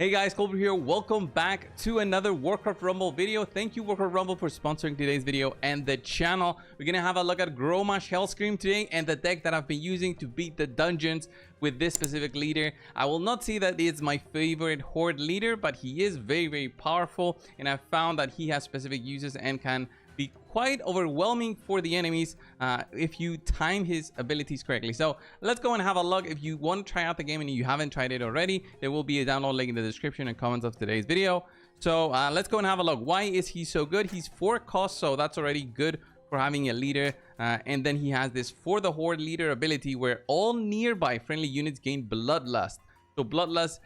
Hey guys, coldbrew here. Welcome back to another Warcraft Rumble video. Thank you, Warcraft Rumble, for sponsoring today's video and the channel. We're gonna have a look at Gromash Hellscream today and the deck that I've been using to beat the dungeons with this specific leader. I will not say that it's my favorite horde leader, but he is very powerful, and I've found that he has specific uses and can be quite overwhelming for the enemies if you time his abilities correctly. So let's go and have a look. If you want to try out the game and you haven't tried it already, there will be a download link in the description and comments of today's video. So let's go and have a look. Why is he so good? He's 4 cost, so that's already good for having a leader, and then he has this for the horde leader ability where all nearby friendly units gain bloodlust. So bloodlust,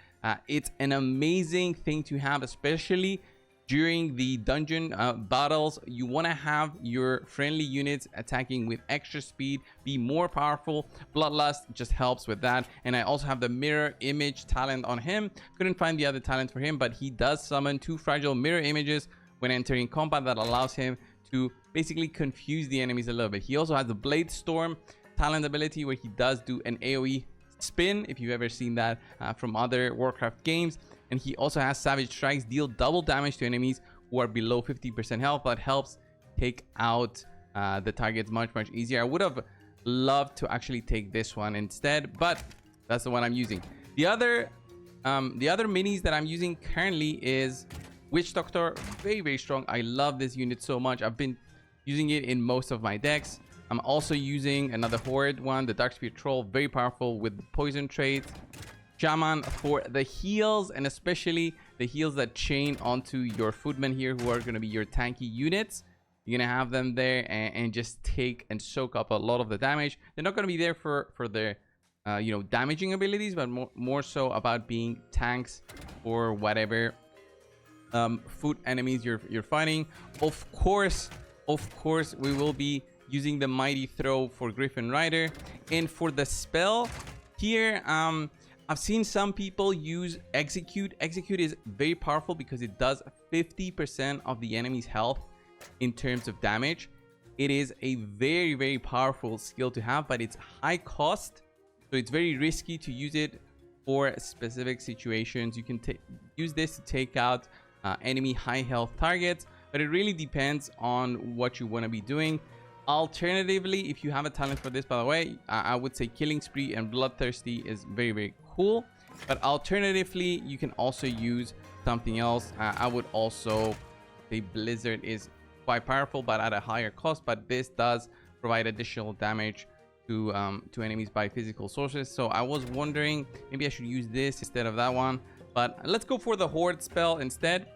it's an amazing thing to have, especially during the dungeon battles. You want to have your friendly units attacking with extra speed, be more powerful. Bloodlust just helps with that. And I also have the mirror image talent on him. Couldn't find the other talent for him, but he does summon 2 fragile mirror images when entering combat that allows him to basically confuse the enemies a little bit. He also has the Blade Storm talent ability where he does do an AoE spin, if you've ever seen that from other Warcraft games. And he also has Savage Strikes, deal double damage to enemies who are below 50% health, but helps take out the targets much easier. I would have loved to actually take this one instead, but that's the one I'm using. The other minis that I'm using currently is Witch Doctor. Very strong. I love this unit so much. I've been using it in most of my decks. I'm also using another horde one, the Darkspear Troll, very powerful with the poison trait. Shaman for the heals, and especially the heals that chain onto your footmen here, who are going to be your tanky units. You're going to have them there and just take and soak up a lot of the damage. They're not going to be there for their damaging abilities, but more so about being tanks or whatever foot enemies you're fighting. Of course we will be using the Mighty Throw for Griffin Rider. And for the spell here, I've seen some people use Execute. Execute is very powerful because it does 50% of the enemy's health in terms of damage. It is a very powerful skill to have, but it's high cost, so it's very risky to use it for specific situations. You can use this to take out enemy high health targets, but it really depends on what you want to be doing. Alternatively, if you have a talent for this, by the way, I would say Killing Spree and Bloodthirsty is very cool. But alternatively, you can also use something else. I would also say Blizzard is quite powerful, but at a higher cost. But this does provide additional damage to enemies by physical sources. So I was wondering, maybe I should use this instead of that one. But let's go for the Horde spell instead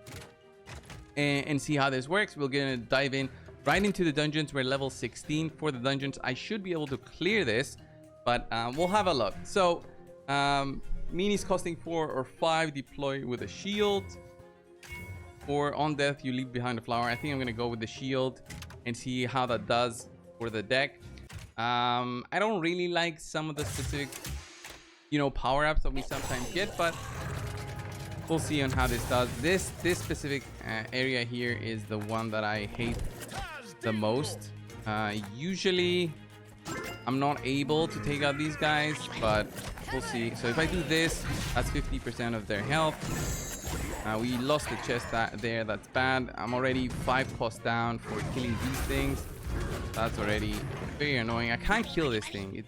and see how this works. We're gonna dive in right into the dungeons. We're level 16 for the dungeons. I should be able to clear this, but we'll have a look. So minis costing 4 or 5, deploy with a shield, or on death you leave behind a flower. I think I'm gonna go with the shield and see how that does for the deck. I don't really like some of the specific power-ups that we sometimes get, but we'll see on how this does. This specific area here is the one that I hate the most. Usually I'm not able to take out these guys, but we'll see. So if I do this, that's 50% of their health. We lost the chest there. That's bad. I'm already 5 costs down for killing these things. That's already very annoying. I can't kill this thing.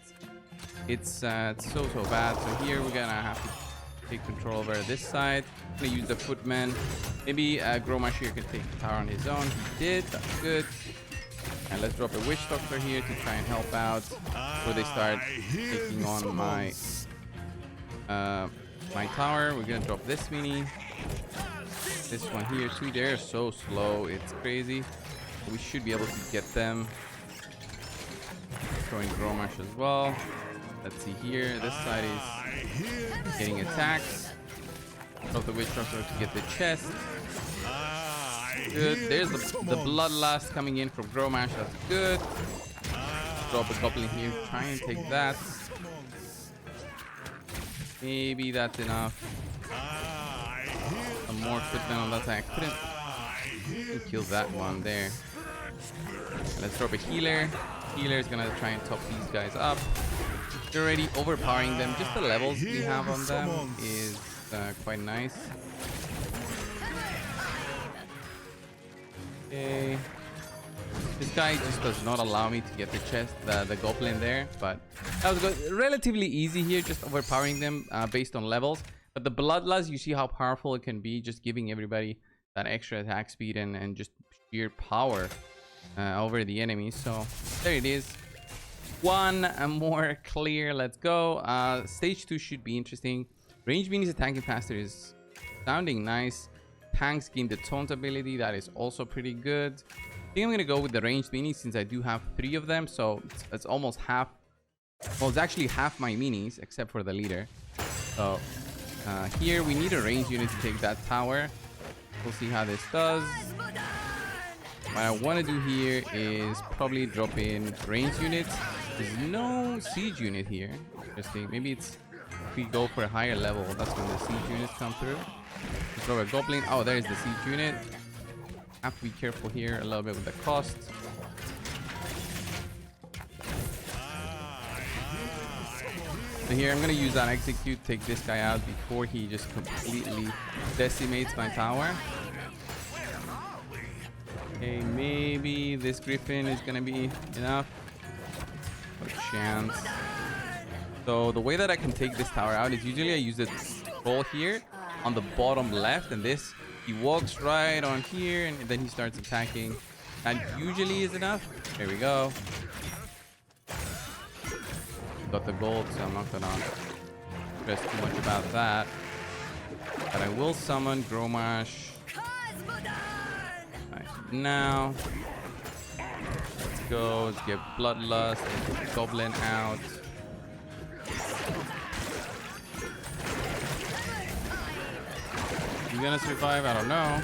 It's so bad. So here we're gonna have to take control over this side. I'm gonna use the footman. Maybe Gromash here can take the tower on his own. He did. That's good. And let's drop a Witch Doctor here to try and help out before they start taking on my my tower. We're gonna drop this mini, this one here too. They're so slow, it's crazy. We should be able to get them. Throwing Gromash as well. Let's see here. This side is getting attacks. Drop the Witch Doctor to get the chest. Good. There's the Bloodlust coming in from Gromash. That's good. Drop a Goblin here. Try and take that. Maybe that's enough. Some more footmen on that side. Couldn't kill that one there. Let's drop a healer. Healer is gonna try and top these guys up. They're already overpowering them. Just the levels we have on them is quite nice. Okay. This guy just does not allow me to get the chest, the goblin there, but that was good. Relatively easy here, just overpowering them based on levels. But the bloodlust, you see how powerful it can be, just giving everybody that extra attack speed and just sheer power over the enemies. So there it is. One more clear. Let's go. Stage 2 should be interesting. Range minis attacking faster is sounding nice. Tanks gain the taunt ability. That is also pretty good. I think I'm gonna go with the ranged minis since I do have 3 of them, so it's almost half. Well, it's actually half my minis except for the leader. So here we need a ranged unit to take that tower. We'll see how this does. What I want to do here is probably drop in ranged units. There's no siege unit here. Interesting. Maybe it's if we go for a higher level, that's when the siege units come through. Let's throw a goblin. Oh, there's the siege unit. Have to be careful here a little bit with the cost. So here I'm gonna use that execute, take this guy out before he just completely decimates my tower. Okay, maybe this griffin is gonna be enough. What a chance. So the way that I can take this tower out is usually I use the scroll here on the bottom left, and this he walks right on here and then he starts attacking. That usually is enough. There we go. Got the gold, so I'm not gonna stress too much about that. But I will summon Gromash. Right, now let's go. Let's get Bloodlust and get the Goblin out. You gonna survive? I don't know.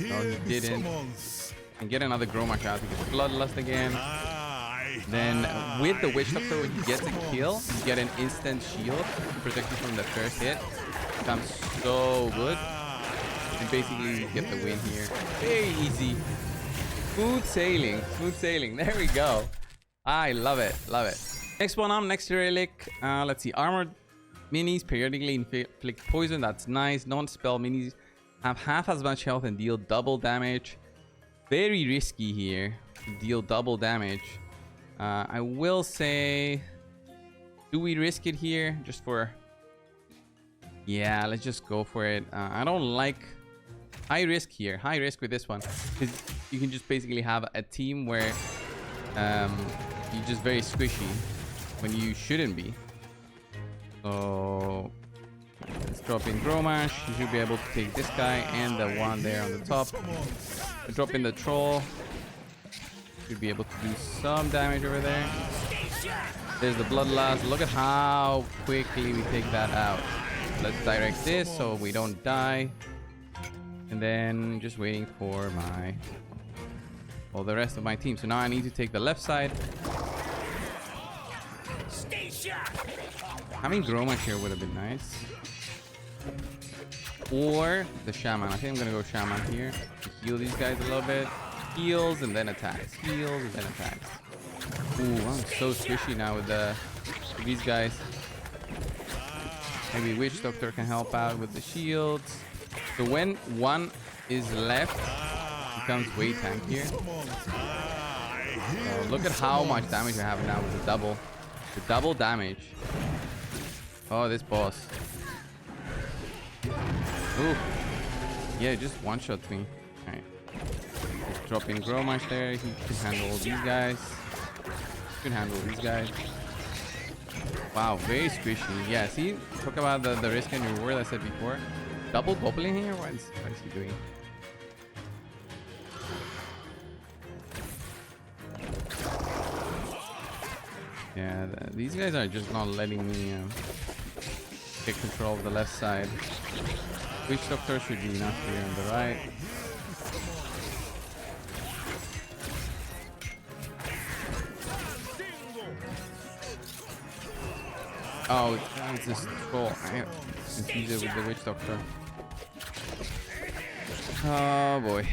No, he didn't. And get another Gromash out to get Bloodlust again. Then with the Witch Doctor, when he gets a kill, you get an instant shield to protect you from the first hit. Becomes so good. And basically you get the win here. Very easy. Smooth sailing. Smooth sailing. There we go. I love it. Love it. Next one up, next relic. Let's see. Armored minis periodically inflict poison. That's nice. Non-spell minis have half as much health and deal double damage. Very risky here to deal double damage. I will say, do we risk it here just for... Yeah, let's just go for it. I don't like high risk here. High risk with this one, because you can just basically have a team where you're just very squishy when you shouldn't be. So let's drop in Gromash. You should be able to take this guy and the one there on the top. Drop in the troll. Should be able to do some damage over there. There's the Bloodlust. Look at how quickly we take that out. Let's direct this so we don't die. And then just waiting for the rest of my team. So now I need to take the left side. Having Gromash here would have been nice. Or the Shaman. I think I'm gonna go Shaman here to heal these guys a little bit. Heals and then attacks. Heals and then attacks. Ooh, I'm so squishy now with these guys. Maybe Witch Doctor can help out with the shields. So when one is left, it becomes way tankier. So look at how much damage I have now with the double. The double damage. Oh, this boss. Ooh. Yeah, it just one-shots me. Alright. Just drop in Gromash there. He can handle these guys. He can handle these guys. Wow, very squishy. Yeah, see? Talk about the risk and reward I said before. Double goblin here? What is he doing? Yeah, these guys are just not letting me take control of the left side. Witch Doctor should be enough here on the right. Oh, it's this troll. I confused it with the Witch Doctor. Oh boy.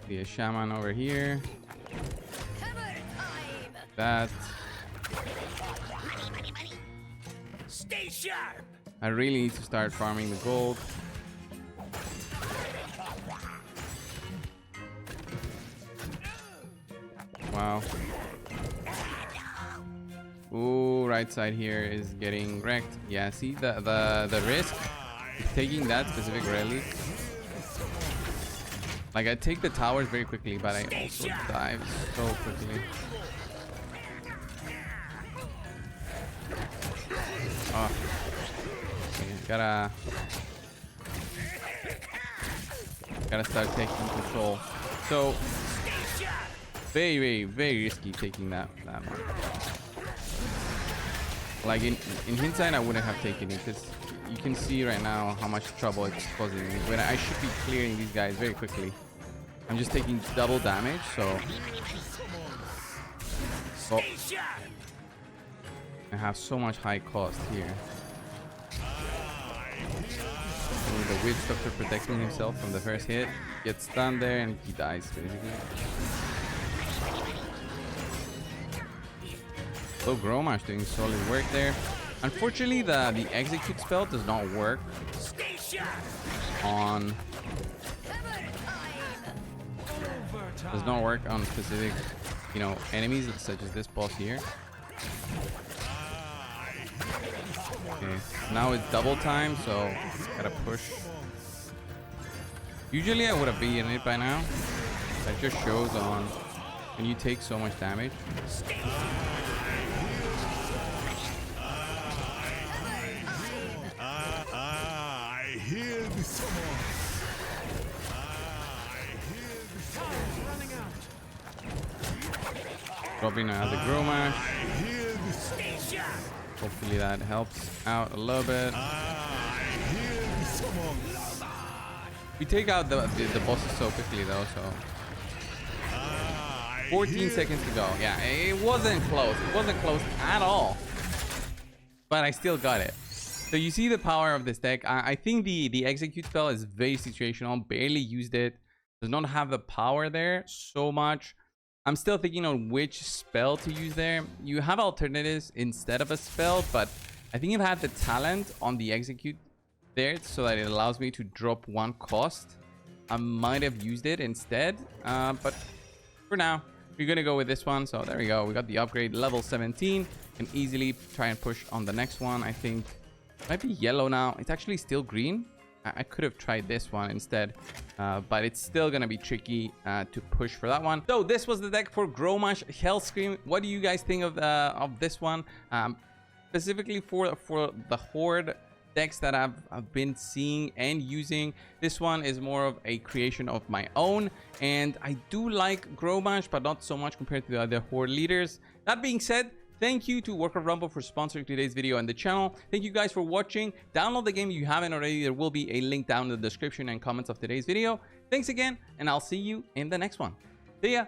Be a Shaman over here. that. Stay sharp. I really need to start farming the gold. Wow. Ooh, right side here is getting wrecked. Yeah, see the risk is taking that specific rally. Like, I take the towers very quickly, but I also dive so quickly. Oh. Okay, gotta start taking control. So very risky taking that one. Like in hindsight, I wouldn't have taken it because you can see right now how much trouble it's causing me when I should be clearing these guys very quickly. I'm just taking double damage, so I have so much high cost here. Only the witch doctor protecting himself from the first hit, gets stunned there and he dies basically. So Gromash doing solid work there. Unfortunately, the execute spell does not work on specific, you know, enemies such as this boss here. Okay, now it's double time, so gotta push. Usually I would have beaten it by now. That just shows on when you take so much damage. I hear the summon. Dropping another Gromash. Hopefully that helps out a little bit. We take out the bosses so quickly though, so 14 seconds to go. Yeah, it wasn't close. It wasn't close at all. But I still got it. So you see the power of this deck. I think the execute spell is very situational. Barely used it. Does not have the power there so much. I'm still thinking on which spell to use there. You have alternatives instead of a spell, but I think it had the talent on the execute there so that it allows me to drop one cost. I might have used it instead, but for now, we're gonna go with this one. So there we go. We got the upgrade, level 17. Can easily try and push on the next one. I think it might be yellow now. It's actually still green. I could have tried this one instead, but it's still gonna be tricky to push for that one. So this was the deck for Gromash Hellscream. What do you guys think of this one? Specifically for the Horde decks that I've been seeing and using, this one is more of a creation of my own, and I do like Gromash, but not so much compared to the other Horde leaders. That being said, thank you to WarcraftRumble for sponsoring today's video and the channel. Thank you guys for watching. Download the game if you haven't already. There will be a link down in the description and comments of today's video. Thanks again, and I'll see you in the next one. See ya!